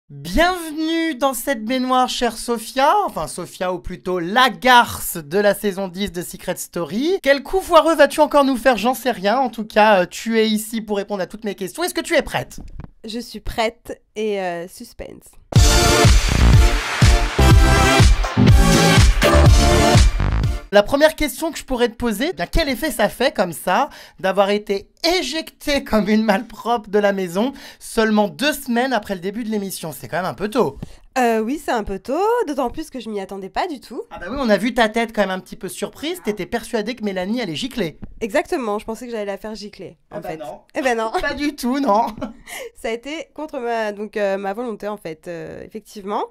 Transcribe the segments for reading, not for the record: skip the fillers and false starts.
Bienvenue dans cette baignoire, chère Sophia, enfin Sophia ou plutôt la garce de la saison 10 de Secret Story. Quel coup foireux vas-tu encore nous faire? J'en sais rien, en tout cas tu es ici pour répondre à toutes mes questions. Est-ce que tu es prête? Je suis prête et suspense. La première question que je pourrais te poser, bien, quel effet ça fait comme ça d'avoir été éjecté comme une malpropre de la maison seulement 2 semaines après le début de l'émission? C'est quand même un peu tôt. Oui, c'est un peu tôt, d'autant plus que je m'y attendais pas du tout. Ah bah oui, on a vu ta tête quand même un petit peu surprise, t'étais persuadée que Mélanie allait gicler. Exactement, je pensais que j'allais la faire gicler, en fait. Non. Eh ben non, Pas du tout, non. ça a été contre ma volonté, en fait. Effectivement,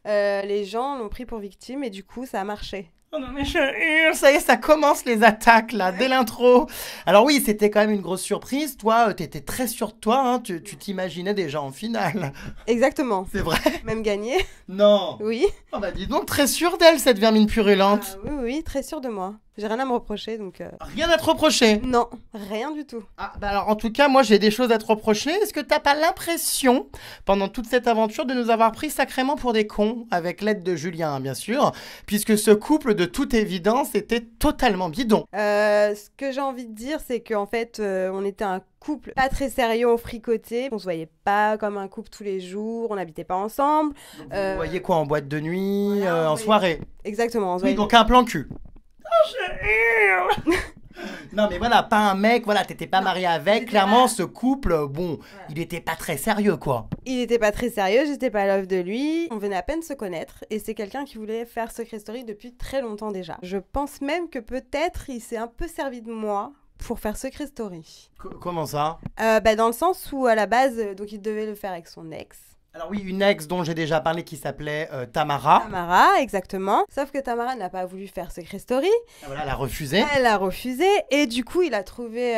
les gens l'ont pris pour victime et du coup, ça a marché. Oh non mais ça y est, ça commence les attaques là, dès l'intro. Alors oui, c'était quand même une grosse surprise. Toi, t'étais très sûr de toi, hein. Tu t'imaginais déjà en finale. Exactement. C'est vrai? Même gagné. Non. Oui. Oh bah dis donc, très sûre d'elle, cette vermine purulente. Oui, très sûre de moi. J'ai rien à me reprocher, donc... Rien à te reprocher. Non, rien du tout. Ah bah alors en tout cas, moi j'ai des choses à te reprocher. Est-ce que t'as pas l'impression, pendant toute cette aventure, de nous avoir pris sacrément pour des cons, avec l'aide de Julien, hein, bien sûr, puisque ce couple, de toute évidence, était totalement bidon. Ce que j'ai envie de dire, c'est qu'en fait, on était un couple pas très sérieux, on fricotait, on se voyait pas comme un couple tous les jours, on n'habitait pas ensemble. Donc, vous voyez quoi, en boîte de nuit, voilà, en soirée? Exactement, on se Oui, voyait... donc un plan cul. Non mais voilà, pas un mec, voilà, t'étais pas marié avec, j'étais clairement pas- ce couple, bon, il était pas très sérieux quoi. Il était pas très sérieux, j'étais pas love de lui, on venait à peine se connaître, et c'est quelqu'un qui voulait faire Secret Story depuis très longtemps déjà. Je pense même que peut-être il s'est un peu servi de moi pour faire Secret Story. Comment ça? Dans le sens où à la base, donc il devait le faire avec son ex. Alors oui, une ex dont j'ai déjà parlé qui s'appelait Tamara. Tamara, exactement. Sauf que Tamara n'a pas voulu faire Secret Story. Ah, voilà, elle a refusé. Elle a refusé et du coup il a trouvé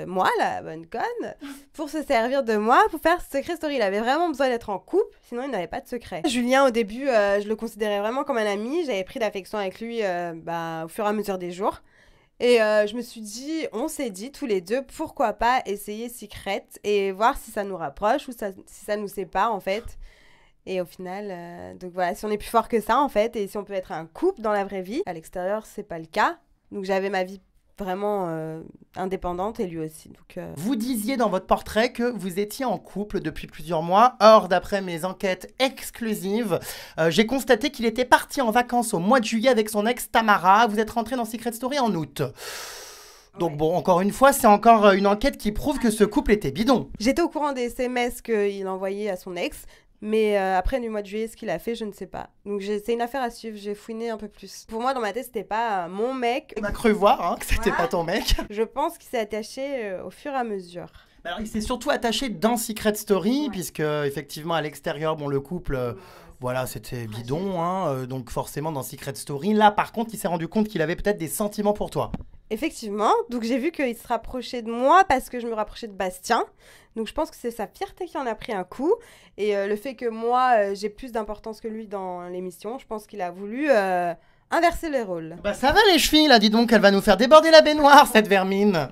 moi, la bonne conne, pour se servir de moi pour faire Secret Story. Il avait vraiment besoin d'être en couple, sinon il n'avait pas de secret. Julien, au début, je le considérais vraiment comme un ami. J'avais pris d'affection avec lui au fur et à mesure des jours. Et on s'est dit tous les deux, pourquoi pas essayer Secret et voir si ça nous rapproche ou si ça nous sépare en fait. Et au final, donc voilà, si on est plus fort que ça en fait, et si on peut être un couple dans la vraie vie, à l'extérieur c'est pas le cas. Donc j'avais ma vie vraiment indépendante et lui aussi. Donc, Vous disiez dans votre portrait que vous étiez en couple depuis plusieurs mois. Or, d'après mes enquêtes exclusives, j'ai constaté qu'il était parti en vacances au mois de juillet avec son ex Tamara. Vous êtes rentré dans Secret Story en août. Donc Ouais. bon, encore une fois, c'est encore une enquête qui prouve que ce couple était bidon. J'étais au courant des SMS qu'il envoyait à son ex, mais après du mois de juillet, ce qu'il a fait, je ne sais pas. Donc c'est une affaire à suivre, j'ai fouiné un peu plus. Pour moi, dans ma tête, c'était pas mon mec. On a cru voir hein, que c'était Voilà. pas ton mec. Je pense qu'il s'est attaché au fur et à mesure. Alors, il s'est surtout attaché dans Secret Story, Ouais. puisque effectivement à l'extérieur, bon, le couple, voilà, c'était bidon, hein, donc forcément dans Secret Story. Là, par contre, il s'est rendu compte qu'il avait peut-être des sentiments pour toi. Effectivement, donc j'ai vu qu'il se rapprochait de moi parce que je me rapprochais de Bastien. Donc je pense que c'est sa fierté qui en a pris un coup. Et le fait que moi, j'ai plus d'importance que lui dans l'émission, je pense qu'il a voulu inverser les rôles. Bah ça va les chevilles, là, dis donc, elle va nous faire déborder la baignoire, cette vermine.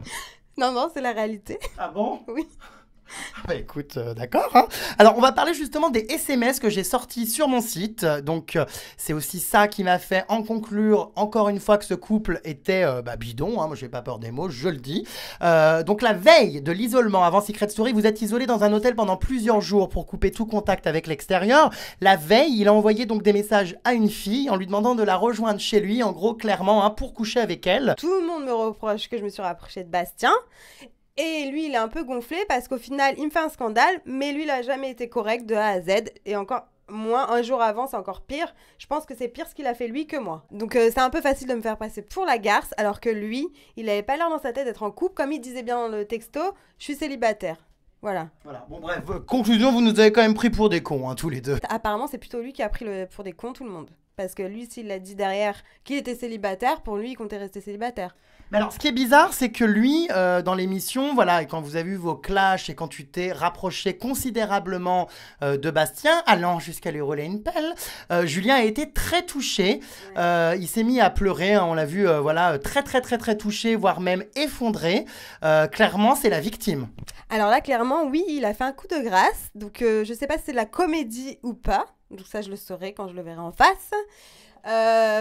Non, non, c'est la réalité. Ah bon? Oui. Bah écoute, d'accord. Hein. Alors on va parler justement des SMS que j'ai sortis sur mon site. Donc c'est aussi ça qui m'a fait en conclure encore une fois que ce couple était bidon. Hein. Moi j'ai pas peur des mots, je le dis. Donc la veille de l'isolement avant Secret Story, vous êtes isolé dans un hôtel pendant plusieurs jours pour couper tout contact avec l'extérieur. La veille, il a envoyé donc des messages à une fille en lui demandant de la rejoindre chez lui, en gros clairement, hein, pour coucher avec elle. Tout le monde me reproche que je me suis rapprochée de Bastien. Et lui, il est un peu gonflé parce qu'au final, il me fait un scandale, mais lui, il a jamais été correct de A à Z. Et encore moins, un jour avant, c'est encore pire. Je pense que c'est pire ce qu'il a fait lui que moi. Donc c'est un peu facile de me faire passer pour la garce, alors que lui, il avait pas l'air dans sa tête d'être en couple. Comme il disait bien dans le texto, je suis célibataire. Voilà. Voilà, bon bref, conclusion, vous nous avez quand même pris pour des cons, hein, tous les deux. Apparemment, c'est plutôt lui qui a pris pour des cons tout le monde. Parce que lui, s'il a dit derrière qu'il était célibataire, pour lui, il comptait rester célibataire. Mais alors, ce qui est bizarre, c'est que lui, dans l'émission, voilà, et quand vous avez eu vos clashs et quand tu t'es rapproché considérablement de Bastien, allant jusqu'à lui rouler une pelle, Julien a été très touché. Il s'est mis à pleurer, hein, on l'a vu, voilà, très, très, très, très touché, voire même effondré. Clairement, c'est la victime. Alors là, clairement, oui, il a fait un coup de grâce. Donc, je sais pas si c'est de la comédie ou pas. Donc ça, je le saurai quand je le verrai en face.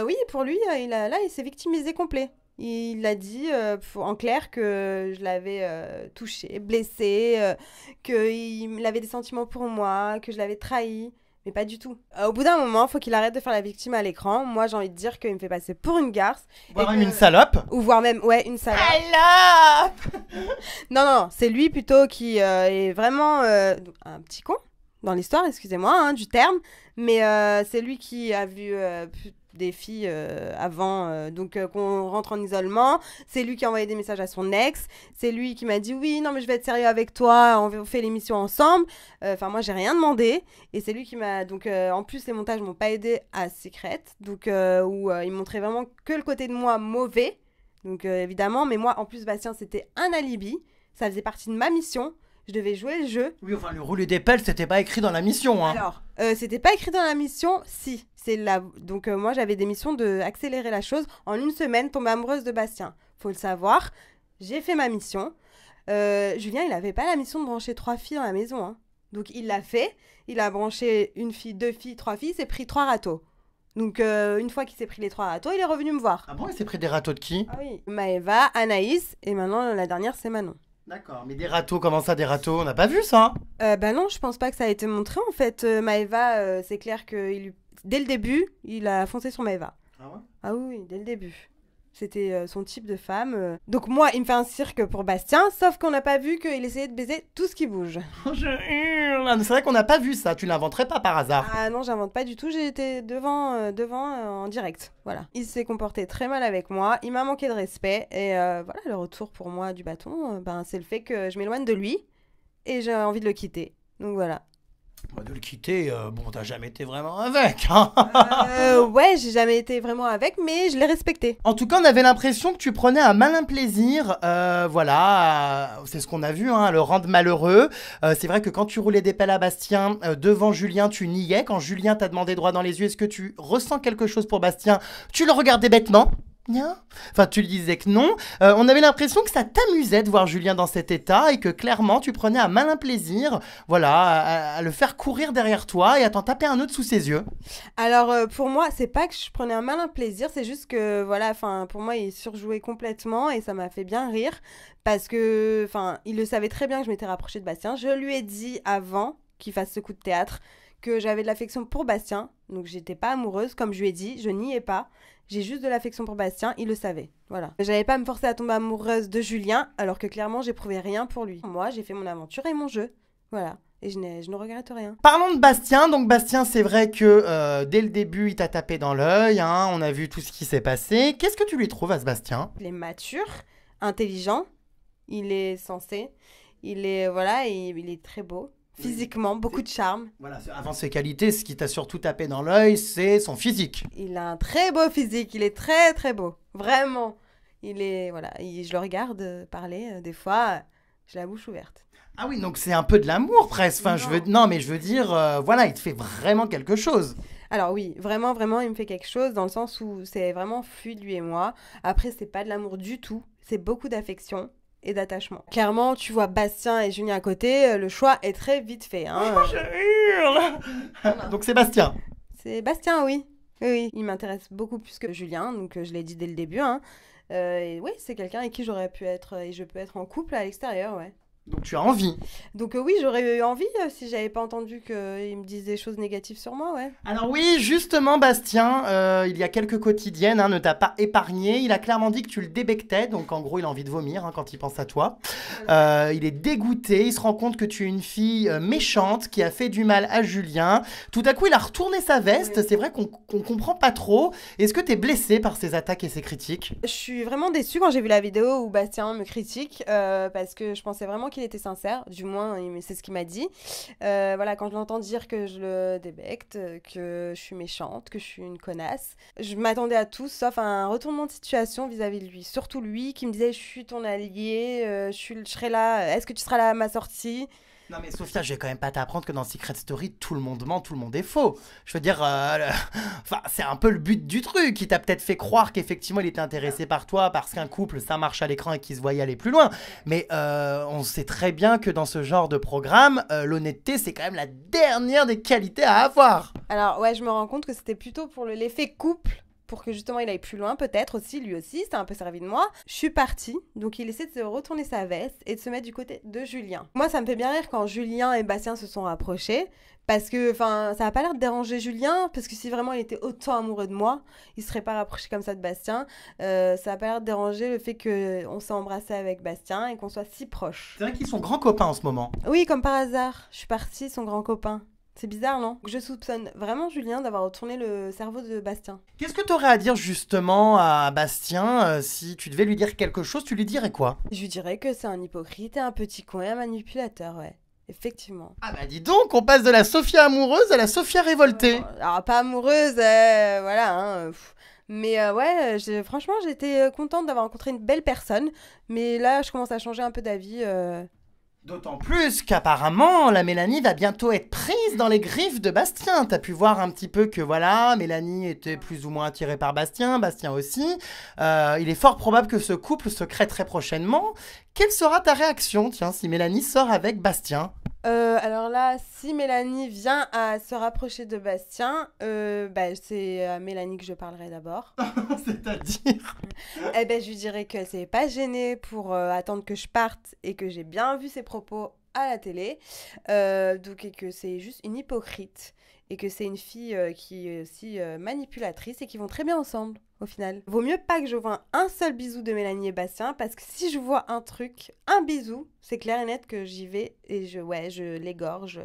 Oui, pour lui, il s'est victimisé complet. Il a dit en clair que je l'avais touché, blessé, qu'il avait des sentiments pour moi, que je l'avais trahi. Mais pas du tout. Au bout d'un moment, il faut qu'il arrête de faire la victime à l'écran. Moi, j'ai envie de dire qu'il me fait passer pour une garce. Voire même une salope. Ou voire même, ouais, une salope. Salope. Non, c'est lui plutôt qui est vraiment un petit con dans l'histoire, excusez-moi, hein, du terme. Mais c'est lui qui a vu des filles avant, donc qu'on rentre en isolement. C'est lui qui a envoyé des messages à son ex. C'est lui qui m'a dit oui, non mais je vais être sérieux avec toi, on fait l'émission ensemble. Enfin moi j'ai rien demandé et c'est lui qui m'a donc en plus les montages m'ont pas aidé à Secret, donc où il montrait vraiment que le côté de moi mauvais. Donc évidemment, mais moi en plus Bastien c'était un alibi, ça faisait partie de ma mission. Je devais jouer le jeu. Oui, enfin, le rouler des pelles, c'était pas écrit dans la mission. Hein. Alors, c'était pas écrit dans la mission, si. Donc, moi, j'avais des missions d'accélérer la chose. En une semaine, tomber amoureuse de Bastien. Faut le savoir. J'ai fait ma mission. Julien, il avait pas la mission de brancher 3 filles dans la maison. Hein. Donc, il l'a fait. Il a branché 1 fille, 2 filles, 3 filles. Il s'est pris 3 râteaux. Donc, une fois qu'il s'est pris les 3 râteaux, il est revenu me voir. Ah bon, il s'est pris des râteaux de qui? Ah oui. Maëva, Anaïs, et maintenant, la dernière, c'est Manon. D'accord, mais des râteaux, comment ça, des râteaux? On n'a pas vu ça. Bah non, je pense pas que ça a été montré en fait. Maëva, c'est clair que dès le début, il a foncé sur Maëva. Ah ouais? Ah oui, dès le début. C'était son type de femme. Donc moi, il me fait un cirque pour Bastien, sauf qu'on n'a pas vu qu'il essayait de baiser tout ce qui bouge. Je hurle. C'est vrai qu'on n'a pas vu ça, tu l'inventerais pas par hasard. Ah non, j'invente pas du tout, j'ai été devant en direct. Voilà. Il s'est comporté très mal avec moi, il m'a manqué de respect, et voilà, le retour pour moi du bâton, c'est le fait que je m'éloigne de lui, et j'ai envie de le quitter. Donc voilà. De le quitter, bon, t'as jamais été vraiment avec, hein. Ouais, j'ai jamais été vraiment avec, mais je l'ai respecté. En tout cas, on avait l'impression que tu prenais un malin plaisir, voilà, c'est ce qu'on a vu, hein, à le rendre malheureux. C'est vrai que quand tu roulais des pelles à Bastien, devant Julien, tu niais. Quand Julien t'a demandé droit dans les yeux, est-ce que tu ressens quelque chose pour Bastien, tu le regardais bêtement. Enfin, tu lui disais que non. On avait l'impression que ça t'amusait de voir Julien dans cet état et que clairement, tu prenais un malin plaisir, voilà, à le faire courir derrière toi et à t'en taper un autre sous ses yeux. Alors, pour moi, c'est pas que je prenais un malin plaisir, c'est juste que, voilà, enfin, pour moi, il surjouait complètement et ça m'a fait bien rire parce que, enfin, il le savait très bien que je m'étais rapprochée de Bastien. Je lui ai dit avant qu'il fasse ce coup de théâtre que j'avais de l'affection pour Bastien, donc j'étais pas amoureuse, comme je lui ai dit, je n'y ai pas. J'ai juste de l'affection pour Bastien, il le savait. Voilà. J'avais pas à me forcer à tomber amoureuse de Julien, alors que clairement, j'éprouvais rien pour lui. Moi, j'ai fait mon aventure et mon jeu. Voilà. Et je ne regrette rien. Parlons de Bastien. Donc Bastien, c'est vrai que dès le début, il t'a tapé dans l'œil. Hein, on a vu tout ce qui s'est passé. Qu'est-ce que tu lui trouves à ce Bastien? Il est mature, intelligent, il est sensé, il est très beau. Physiquement, beaucoup de charme. Voilà, avant ses qualités, ce qui t'a surtout tapé dans l'œil, c'est son physique. Il a un très beau physique, il est très très beau, vraiment. Il est, voilà, je le regarde parler, des fois, j'ai la bouche ouverte. Ah oui, donc c'est un peu de l'amour presque. Enfin, mais je veux dire, voilà, il te fait vraiment quelque chose. Alors oui, vraiment, vraiment, il me fait quelque chose dans le sens où c'est vraiment fluide, lui et moi. Après, c'est pas de l'amour du tout, c'est beaucoup d'affection et d'attachement. Clairement, tu vois Bastien et Julien à côté, le choix est très vite fait. Hein. Je hurle. Donc c'est Bastien. C'est Bastien, oui. Oui, il m'intéresse beaucoup plus que Julien, donc je l'ai dit dès le début. Hein. Et oui, c'est quelqu'un avec qui j'aurais pu être, et je peux être en couple à l'extérieur, ouais. Donc tu as envie. Donc oui, j'aurais eu envie si j'avais pas entendu qu'il me dise des choses négatives sur moi, ouais. Alors oui, justement, Bastien, il y a quelques quotidiennes, hein, ne t'a pas épargné. Il a clairement dit que tu le débectais, donc en gros, il a envie de vomir hein, quand il pense à toi. Il est dégoûté, il se rend compte que tu es une fille méchante qui a fait du mal à Julien. Tout à coup, il a retourné sa veste, c'est vrai qu'on comprend pas trop. Est-ce que tu es blessée par ces attaques et ces critiques? Je suis vraiment déçue quand j'ai vu la vidéo où Bastien me critique, parce que je pensais vraiment qu'il qu'il était sincère, du moins c'est ce qu'il m'a dit. Voilà, quand je l'entends dire que je le débecte, que je suis méchante, que je suis une connasse, je m'attendais à tout sauf à un retournement de situation vis-à-vis de lui. Surtout lui qui me disait je suis ton allié, je serai là, est-ce que tu seras là à ma sortie ? Non mais Sophia, je vais quand même pas t'apprendre que dans Secret Story, tout le monde ment, tout le monde est faux. Je veux dire, enfin, c'est un peu le but du truc. Il t'a peut-être fait croire qu'effectivement il était intéressé par toi parce qu'un couple, ça marche à l'écran et qu'il se voyait aller plus loin. Mais on sait très bien que dans ce genre de programme, l'honnêteté, c'est quand même la dernière des qualités à avoir. Alors ouais, je me rends compte que c'était plutôt pour l'effet couple, pour que justement il aille plus loin, peut-être aussi, lui aussi, c'était un peu servi de moi. Je suis partie, donc il essaie de se retourner sa veste et de se mettre du côté de Julien. Moi, ça me fait bien rire quand Julien et Bastien se sont rapprochés, parce que, ça n'a pas l'air de déranger Julien, parce que si vraiment il était autant amoureux de moi, il serait pas rapproché comme ça de Bastien. Ça n'a pas l'air de déranger le fait qu'on s'est embrassé avec Bastien et qu'on soit si proches. C'est vrai qu'ils sont grands copains en ce moment. Oui, comme par hasard, je suis partie, son grand copain. C'est bizarre, non ? Je soupçonne vraiment Julien d'avoir retourné le cerveau de Bastien. Qu'est-ce que t'aurais à dire justement à Bastien si tu devais lui dire quelque chose, tu lui dirais quoi ? Je lui dirais que c'est un hypocrite et un petit con et un manipulateur, ouais. Effectivement. Ah bah dis donc, on passe de la Sophia amoureuse à la Sophia révoltée. Alors, pas amoureuse, voilà, hein. Mais ouais, franchement, j'étais contente d'avoir rencontré une belle personne. Mais là, je commence à changer un peu d'avis. D'autant plus qu'apparemment, la Mélanie va bientôt être prise dans les griffes de Bastien. T'as pu voir un petit peu que voilà, Mélanie était plus ou moins attirée par Bastien, Bastien aussi. Il est fort probable que ce couple se crée très prochainement. Quelle sera ta réaction, tiens, si Mélanie sort avec Bastien ? Alors là, si Mélanie vient à se rapprocher de Bastien, c'est à Mélanie que je parlerai d'abord. C'est-à-dire ? Eh ben, je lui dirais qu'elle s'est pas gênée pour attendre que je parte et que j'ai bien vu ses propos à la télé, donc et que c'est juste une hypocrite et que c'est une fille qui est aussi manipulatrice et qui vont très bien ensemble au final. Vaut mieux pas que je vois un seul bisou de Mélanie et Bastien parce que si je vois un truc, un bisou, c'est clair et net que j'y vais et je l'égorge.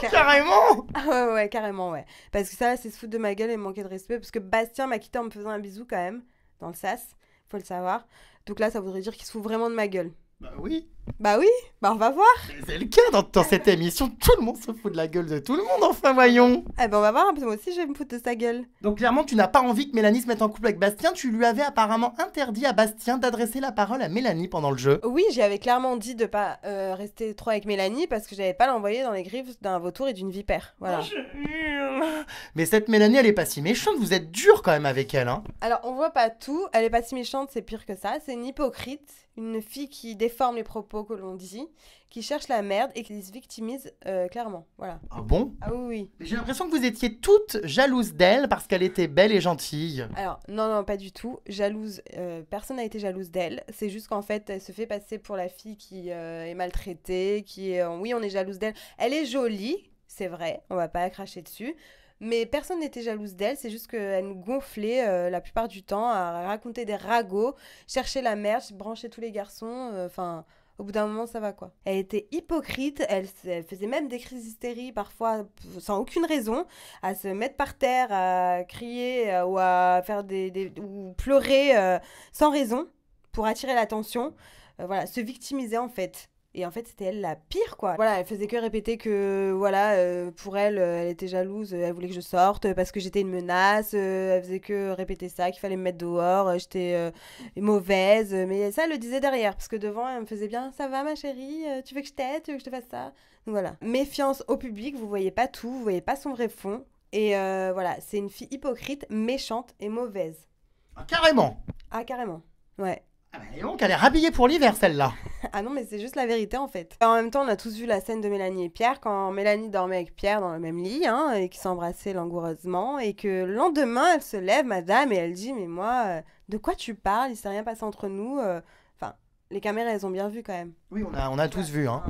Carrément ! Ah ouais, carrément, ouais. Parce que ça, c'est se foutre de ma gueule et me manquer de respect parce que Bastien m'a quitté en me faisant un bisou quand même, dans le sas, faut le savoir. Donc là, ça voudrait dire qu'il se fout vraiment de ma gueule. Bah oui. Bah oui, on va voir. C'est le cas dans cette émission, tout le monde se fout de la gueule de tout le monde, enfin voyons. Eh ben on va voir, parce que moi aussi je vais me foutre de sa gueule. Donc clairement, tu n'as pas envie que Mélanie se mette en couple avec Bastien, tu lui avais apparemment interdit à Bastien d'adresser la parole à Mélanie pendant le jeu. Oui, j'avais clairement dit de pas rester trop avec Mélanie parce que j'avais pas l'envoyer dans les griffes d'un vautour et d'une vipère. Voilà. Oh, je hurle. Mais cette Mélanie, elle est pas si méchante, vous êtes dur quand même avec elle, hein. Alors on voit pas tout, elle est pas si méchante, c'est pire que ça, c'est une hypocrite, une fille qui déforme les propos que l'on dit, qui cherche la merde et qui se victimise clairement, voilà. Ah bon ? Ah oui, oui. J'ai l'impression que vous étiez toutes jalouses d'elle parce qu'elle était belle et gentille. Alors, non, pas du tout. Jalouse, personne n'a été jalouse d'elle. C'est juste qu'en fait, elle se fait passer pour la fille qui est maltraitée, oui, on est jalouse d'elle. Elle est jolie, c'est vrai, on va pas cracher dessus. Mais personne n'était jalouse d'elle, c'est juste qu'elle nous gonflait la plupart du temps à raconter des ragots, chercher la merde, brancher tous les garçons, au bout d'un moment, ça va quoi. Elle était hypocrite, elle faisait même des crises d'hystérie parfois sans aucune raison, à se mettre par terre, à crier ou à faire ou pleurer sans raison pour attirer l'attention. Voilà, se victimiser en fait. Et en fait, c'était elle la pire, quoi. Voilà, elle faisait que répéter que, pour elle, elle était jalouse, elle voulait que je sorte parce que j'étais une menace. Elle faisait que répéter ça, qu'il fallait me mettre dehors, j'étais mauvaise. Mais ça, elle le disait derrière, parce que devant, elle me faisait bien, ça va ma chérie, tu veux que je t'aide, tu veux que je te fasse ça. Donc voilà. Méfiance au public, vous voyez pas tout, vous voyez pas son vrai fond. Et voilà, c'est une fille hypocrite, méchante et mauvaise. Ah, carrément. Ah, carrément, ouais. Ah bah donc, elle est rhabillée pour l'hiver, celle-là. Ah non, mais c'est juste la vérité, en fait. En même temps, on a tous vu la scène de Mélanie et Pierre, quand Mélanie dormait avec Pierre dans le même lit, et qu'ils s'embrassaient langoureusement, et que le lendemain, elle se lève, madame, et elle dit « Mais moi, de quoi tu parles? Il s'est rien passé entre nous. » Enfin, les caméras, elles ont bien vu, quand même. Oui, on a tous vu, hein.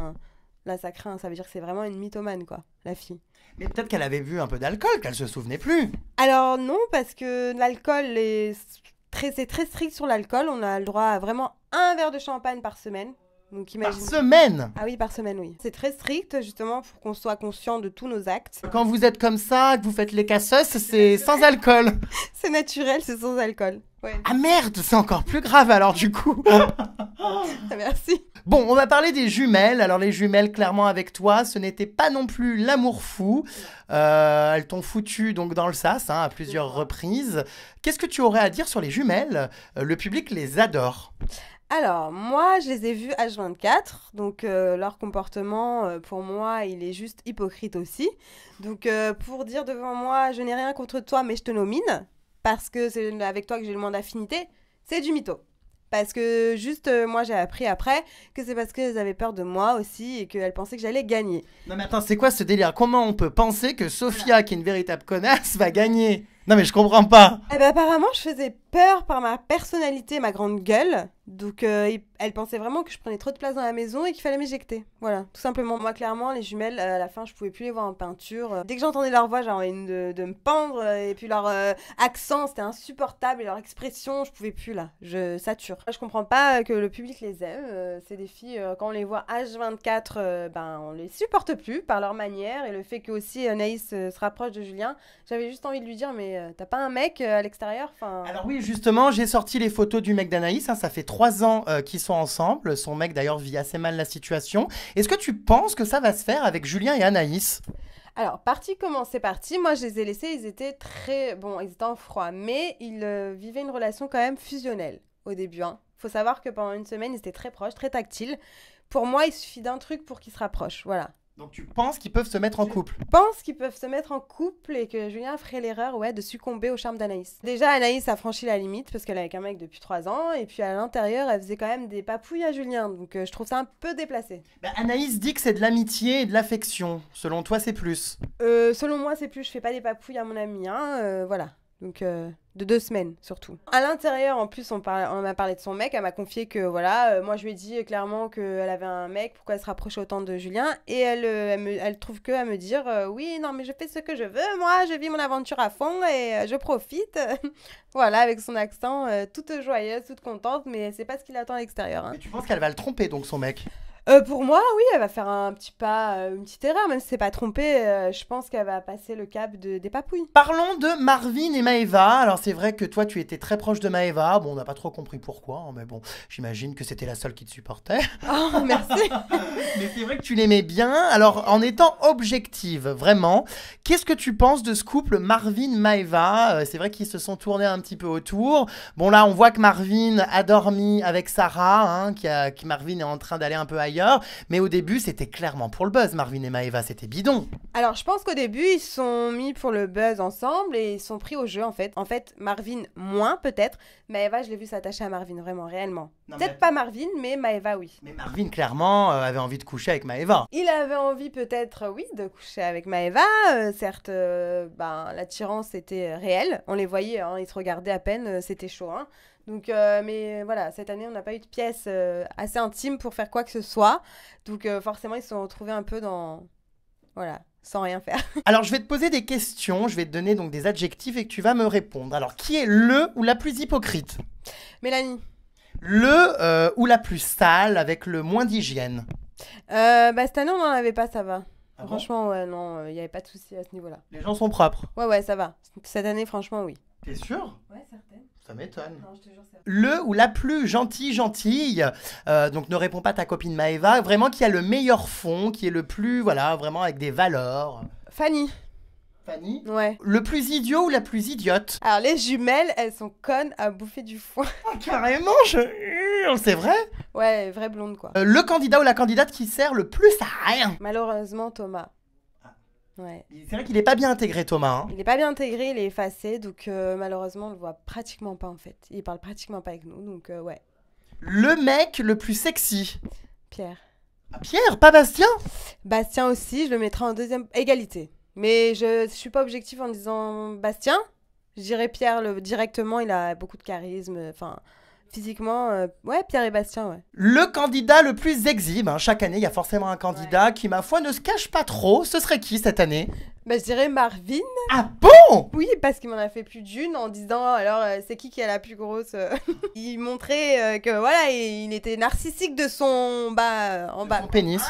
Là, ça craint, ça veut dire que c'est vraiment une mythomane, quoi, la fille. Mais peut-être qu'elle avait vu un peu d'alcool, qu'elle se souvenait plus. Alors non, parce que l'alcool c'est très strict sur l'alcool. On a le droit à vraiment un verre de champagne par semaine. Donc imagine... Par semaine? Ah oui, par semaine, oui. C'est très strict, justement, pour qu'on soit conscient de tous nos actes. Quand vous êtes comme ça, que vous faites les casseuses, c'est sans alcool. C'est naturel, c'est sans alcool. Ouais. Ah merde, c'est encore plus grave alors du coup. Merci. Bon, on va parler des jumelles. Alors les jumelles, clairement avec toi, ce n'était pas non plus l'amour fou. Elles t'ont foutu donc dans le sas à plusieurs reprises. Qu'est-ce que tu aurais à dire sur les jumelles? Le public les adore. Alors, moi, je les ai vus H24, donc leur comportement, pour moi, il est juste hypocrite aussi. Donc, pour dire devant moi, je n'ai rien contre toi, mais je te nomine, parce que c'est avec toi que j'ai le moins d'affinité, c'est du mytho. Parce que juste, moi, j'ai appris après que c'est parce qu'elles avaient peur de moi aussi et qu'elles pensaient que j'allais gagner. Non mais attends, c'est quoi ce délire? Comment on peut penser que Sophia, qui est une véritable connasse, va gagner? Non mais je comprends pas. Eh ben, apparemment, je faisais peur par ma personnalité, ma grande gueule. Donc, elle pensait vraiment que je prenais trop de place dans la maison et qu'il fallait m'éjecter. Voilà, tout simplement. Moi, clairement, les jumelles, à la fin, je pouvais plus les voir en peinture. Dès que j'entendais leur voix, j'avais envie de me pendre. Et puis leur accent, c'était insupportable. Et leur expression, je pouvais plus, là. Je sature. Je comprends pas que le public les aime. C'est des filles, quand on les voit H24, ben, on les supporte plus par leur manière. Et le fait que aussi Anaïs se rapproche de Julien. J'avais juste envie de lui dire, mais t'as pas un mec à l'extérieur? Enfin... Alors oui, justement, j'ai sorti les photos du mec d'Anaïs. Ça fait 3 ans qu'ils sont ensemble. Son mec, d'ailleurs, vit assez mal la situation. Est-ce que tu penses que ça va se faire avec Julien et Anaïs? Alors, parti comment c'est parti, moi je les ai laissés, ils étaient très... Bon, ils étaient en froid, mais ils vivaient une relation quand même fusionnelle au début. Faut savoir que pendant une semaine, ils étaient très proches, très tactiles. Pour moi, il suffit d'un truc pour qu'ils se rapprochent, voilà. Donc tu penses qu'ils peuvent se mettre en couple? Je pense qu'ils peuvent se mettre en couple et que Julien ferait l'erreur de succomber au charme d'Anaïs. Déjà, Anaïs a franchi la limite parce qu'elle est avec un mec depuis 3 ans et puis à l'intérieur, elle faisait quand même des papouilles à Julien. Donc je trouve ça un peu déplacé. Bah, Anaïs dit que c'est de l'amitié et de l'affection. Selon toi, c'est plus? Selon moi, c'est plus. Je fais pas des papouilles à mon ami, voilà. Donc, de 2 semaines, surtout. À l'intérieur, en plus, on m'a parlé de son mec. Elle m'a confié que, voilà, moi, je lui ai dit clairement qu'elle avait un mec, pourquoi elle se rapprochait autant de Julien. Et elle trouve que à me dire, oui, non, mais je fais ce que je veux, moi, je vis mon aventure à fond et je profite. Voilà, avec son accent, toute joyeuse, toute contente, mais c'est pas ce qu'il attend à l'extérieur. Mais tu penses qu'elle va le tromper, donc, son mec? Pour moi, oui, elle va faire un petit pas, une petite erreur, même si c'est pas trompé. Je pense qu'elle va passer le cap des papouilles. Parlons de Marvin et Maëva. Alors c'est vrai que toi tu étais très proche de Maëva. Bon, on n'a pas trop compris pourquoi, mais bon, j'imagine que c'était la seule qui te supportait. Oh, merci. Mais c'est vrai que tu l'aimais bien. Alors en étant objective, vraiment, qu'est-ce que tu penses de ce couple Marvin-Maëva? C'est vrai qu'ils se sont tournés un petit peu autour. Bon là, on voit que Marvin a dormi avec Sarah, que Marvin est en train d'aller un peu ailleurs. Mais au début, c'était clairement pour le buzz, Marvin et Maëva, c'était bidon. Alors, je pense qu'au début, ils se sont mis pour le buzz ensemble et ils sont pris au jeu, en fait. En fait, Marvin, moins peut-être. Maëva, je l'ai vu s'attacher à Marvin, vraiment, réellement. Peut-être pas Marvin, mais Maëva, oui. Mais Marvin, clairement, avait envie de coucher avec Maëva. Il avait envie, peut-être, oui, de coucher avec Maëva. Certes, l'attirance était réelle. On les voyait, ils se regardaient à peine, c'était chaud, Donc, mais voilà, cette année, on n'a pas eu de pièce assez intime pour faire quoi que ce soit. Donc, forcément, ils se sont retrouvés un peu dans... Voilà, sans rien faire. Alors, je vais te poser des questions, je vais te donner donc des adjectifs et que tu vas me répondre. Alors, qui est le ou la plus hypocrite? Mélanie. Le ou la plus sale avec le moins d'hygiène? Cette année, on n'en avait pas, ça va. Ah bon? Franchement, ouais, non, il n'y avait pas de souci à ce niveau-là. Les gens sont propres? Ouais, ça va. Cette année, franchement, oui. T'es sûr? Ouais, certaine. Ça m'étonne. Non, je te jure, c'est vrai. Le ou la plus gentille, donc ne réponds pas à ta copine Maëva, vraiment qui a le meilleur fond, qui est le plus, voilà, vraiment avec des valeurs. Fanny. Fanny? Ouais. Le plus idiot ou la plus idiote? Alors, les jumelles, elles sont connes à bouffer du foin. Oh, carrément, c'est vrai? Ouais, vraie blonde, quoi. Le candidat ou la candidate qui sert le plus à rien? Malheureusement, Thomas. Ouais. C'est vrai qu'il est pas bien intégré, Thomas. Il est pas bien intégré, il est effacé, donc malheureusement, on le voit pratiquement pas, en fait. Il parle pratiquement pas avec nous, donc ouais. Le mec le plus sexy? Pierre. Ah, Pierre, pas Bastien? Bastien aussi, je le mettrai en deuxième égalité. Mais je suis pas objective en disant Bastien. Je dirais Pierre directement, il a beaucoup de charisme, enfin... Physiquement, ouais, Pierre et Bastien, ouais. Le candidat le plus exhibe. Chaque année, il y a forcément un candidat qui, ma foi, ne se cache pas trop. Ce serait qui cette année? Je dirais Marvin. Ah bon? Oui, parce qu'il m'en a fait plus d'une en disant, alors, c'est qui a la plus grosse Il montrait que, voilà, il était narcissique de son bas, en bas. Son pénis.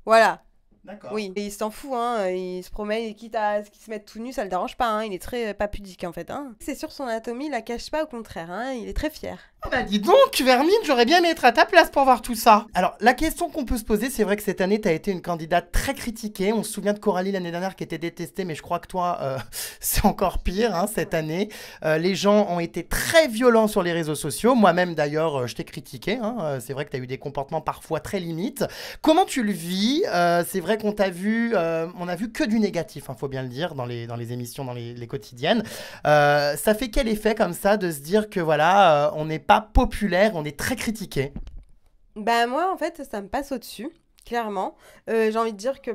Voilà. D'accord. Oui, et il s'en fout, il se promène, quitte à ce qu'il se mette tout nu, ça le dérange pas, il est très pas pudique en fait. C'est sur son anatomie, il la cache pas, au contraire, il est très fier. Ah bah dis donc, Vermine, j'aurais bien aimé être à ta place pour voir tout ça. Alors, la question qu'on peut se poser, c'est vrai que cette année, tu as été une candidate très critiquée. On se souvient de Coralie l'année dernière qui était détestée, mais je crois que toi, c'est encore pire hein, cette année. Les gens ont été très violents sur les réseaux sociaux. Moi-même, d'ailleurs, je t'ai critiqué. Hein. C'est vrai que tu as eu des comportements parfois très limites. Comment tu le vis? C'est vrai qu'on t'a vu, on a vu que du négatif, hein, faut bien le dire, dans les émissions, dans les quotidiennes. Ça fait quel effet comme ça de se dire que voilà, on n'est pas populaire, on est très critiqué? Bah moi, en fait, ça me passe au-dessus, clairement. J'ai envie de dire que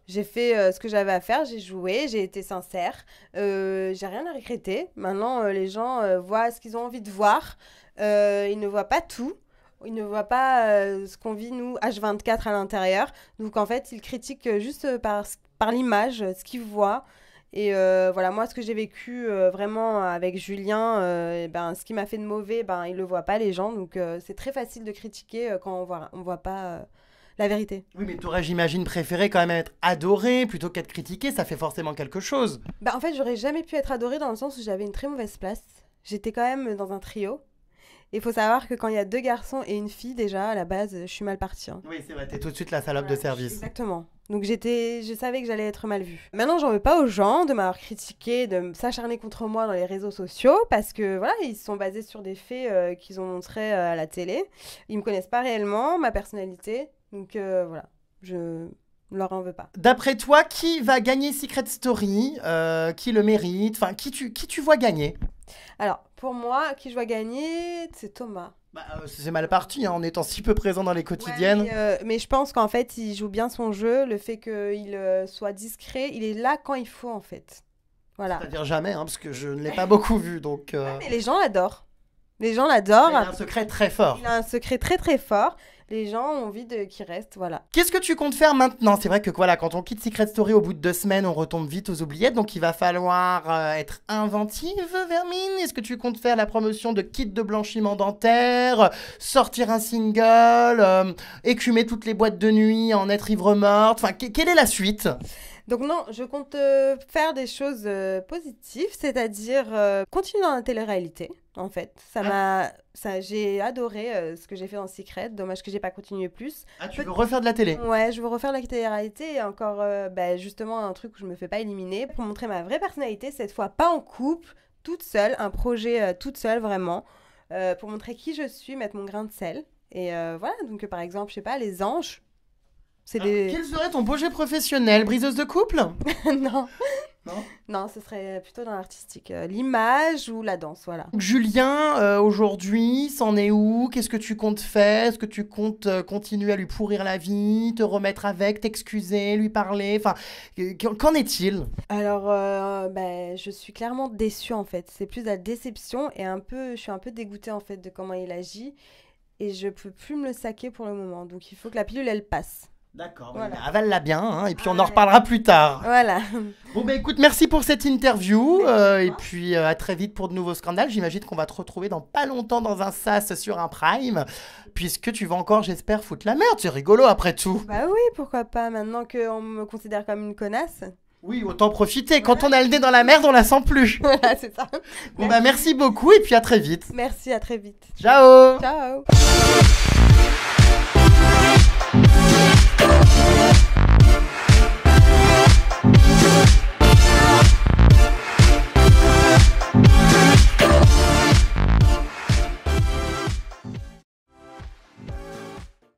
j'ai fait ce que j'avais à faire, j'ai joué, j'ai été sincère. J'ai rien à regretter. Maintenant, les gens voient ce qu'ils ont envie de voir. Ils ne voient pas tout. Ils ne voient pas ce qu'on vit, nous, H24 à l'intérieur. Donc, en fait, ils critiquent juste par l'image, ce qu'ils voient. Et voilà, moi, ce que j'ai vécu vraiment avec Julien, ce qui m'a fait de mauvais, ils le voient pas, les gens. Donc, c'est très facile de critiquer quand on voit pas la vérité. Oui, mais t'aurais, j'imagine, préféré quand même être adoré plutôt qu'être critiqué, ça fait forcément quelque chose. En fait, j'aurais jamais pu être adorée dans le sens où j'avais une très mauvaise place. J'étais quand même dans un trio. Il faut savoir que quand il y a 2 garçons et une fille, déjà, à la base, je suis mal partie. Hein. Oui, c'est vrai, t'es tout de suite la salope de service. Exactement. Donc je savais que j'allais être mal vue. Maintenant, j'en veux pas aux gens de m'avoir critiqué, de s'acharner contre moi dans les réseaux sociaux, parce que voilà, ils sont basés sur des faits qu'ils ont montrés à la télé. Ils me connaissent pas réellement, ma personnalité. Donc voilà, je leur en veux pas. D'après toi, qui va gagner Secret Story? Qui le mérite? Enfin, qui tu vois gagner? Alors, pour moi, qui je vois gagner, c'est Thomas. C'est mal parti hein, en étant si peu présent dans les quotidiennes. Ouais, mais je pense qu'en fait, il joue bien son jeu. Le fait qu'il soit discret, il est là quand il faut, en fait. Voilà. C'est-à-dire jamais, hein, parce que je ne l'ai pas beaucoup vu. Donc, mais les gens l'adorent. Les gens l'adorent. Il a un secret très fort. Il a un secret très très fort. Les gens ont envie qu'il reste, voilà. Qu'est-ce que tu comptes faire maintenant? C'est vrai que voilà, quand on quitte Secret Story au bout de 2 semaines, on retombe vite aux oubliettes, donc il va falloir être inventive, Vermine. Est-ce que tu comptes faire la promotion de kits de blanchiment dentaire, sortir un single, écumer toutes les boîtes de nuit, en être ivre morte? Enfin, quelle est la suite? Donc non, je compte faire des choses positives, c'est-à-dire continuer dans la télé-réalité, en fait. J'ai adoré ce que j'ai fait dans Secret, dommage que j'ai pas continué plus. Ah, tu veux refaire de la télé? Ouais, je veux refaire de la télé-réalité et encore justement un truc où je me fais pas éliminer pour montrer ma vraie personnalité, cette fois pas en couple, toute seule, un projet toute seule vraiment, pour montrer qui je suis, mettre mon grain de sel. Et voilà, donc par exemple, je sais pas, les anges. Quel serait ton projet professionnel? Briseuse de couple? Non. Non, ce serait plutôt dans l'artistique. L'image ou la danse, voilà. Julien, aujourd'hui, c'en est où? Qu'est-ce que tu comptes faire? Est-ce que tu comptes continuer à lui pourrir la vie, te remettre avec, t'excuser, lui parler? Enfin, qu'en est-il? Alors, je suis clairement déçue, en fait. C'est plus de la déception et je suis un peu dégoûtée, en fait, de comment il agit. Et je peux plus me le saquer pour le moment. Donc, il faut que la pilule, elle passe. D'accord, voilà. Avale-la bien, hein, et puis on en reparlera plus tard. Voilà. Bon, écoute, merci pour cette interview, et puis à très vite pour de nouveaux scandales. J'imagine qu'on va te retrouver dans pas longtemps dans un sas sur un prime, puisque tu vas encore, j'espère, foutre la merde. C'est rigolo après tout. Bah oui, pourquoi pas, maintenant qu'on me considère comme une connasse. Oui, autant profiter. Quand on a le nez dans la merde, on la sent plus. Voilà, c'est ça. Bon, merci beaucoup, et puis à très vite. Merci, à très vite. Ciao. Ciao.